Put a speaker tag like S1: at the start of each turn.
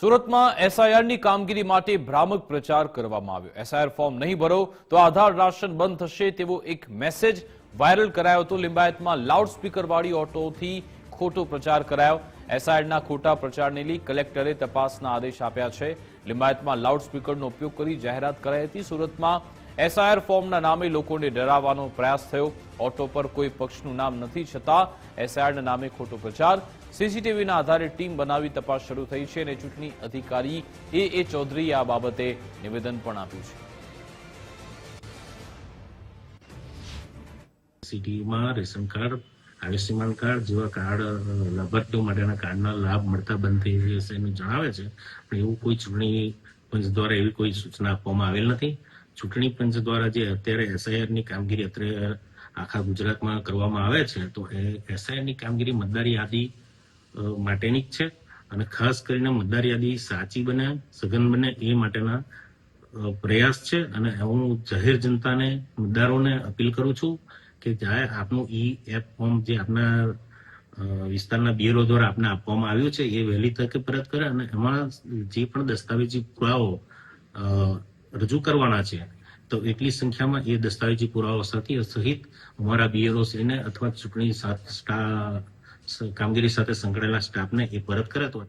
S1: સુરતમાં એસઆઈઆરની કામગીરી માટે ભ્રામક પ્રચાર કરવામાં આવ્યો। એસઆઈઆર ફોર્મ નહીં ભરો તો આધાર રાશન બંધ થશે તેવો એક મેસેજ વાયરલ કરાયો હતો। લિંબાયતમાં લાઉડસ્પીકરવાળી ઓટોથી ખોટો પ્રચાર કરાયો। એસઆઈઆરના ખોટા પ્રચારને લઈ કલેક્ટરે તપાસના આદેશ આપ્યા છે। લિંબાયતમાં લાઉડસ્પીકરનો ઉપયોગ કરી જાહેરાત કરાઈ હતી। સુરતમાં એસઆઈઆર ફોર્મના નામે લોકોને ડરાવવાનો પ્રયાસ થયો। ઓટો પર કોઈ પક્ષનું નામ નથી, છતાં એસઆઈઆરના નામે ખોટો પ્રચાર। સીસીટીવીના આધારે ટીમ બનાવી તપાસ શરૂ થઈ છે અને ચૂંટણી અધિકારી એ ચૌધરીએ આ બાબતે નિવેદન પણ આપ્યું છે।
S2: સિટીમાં રેશન કાર્ડ, આયુષ્યમાન કાર્ડ જેવા કાર્ડ લાભાર્થીઓ માટેના કાર્ડના લાભ મળતા બંધ થઈ જશે એનું જણાવે છે, પણ એવું કોઈ ચૂંટણી પંચ દ્વારા એવી કોઈ સૂચના આપવામાં આવેલ નથી। ચૂંટણી પંચ દ્વારા જે અત્યારે એસઆઈઆરની કામગીરી અત્યારે આખા ગુજરાતમાં કરવામાં આવે છે, તો એ એસઆઈઆરની કામગીરી મતદાર યાદી માટેની જ છે અને ખાસ કરીને મતદાર યાદી સાચી બને, સઘન બને એ માટેના પ્રયાસ છે। અને હું જાહેર જનતાને, મતદારોને અપીલ કરું છું કે જ્યારે આપનું એપ ફોર્મ જે આપના વિસ્તારના બીએલઓ દ્વારા આપને આપવામાં આવ્યું છે એ વહેલી તકે પરત કરે અને એમાં જે પણ દસ્તાવેજી પુરાવો રજૂ કરવાના છે તો એટલી સંખ્યામાં એ દસ્તાવેજી પુરાવા સહિત અમારા બીએલઓને અથવા ચૂંટણી કામગીરી સાથે સંકળાયેલા સ્ટાફને એ પરત કરે તો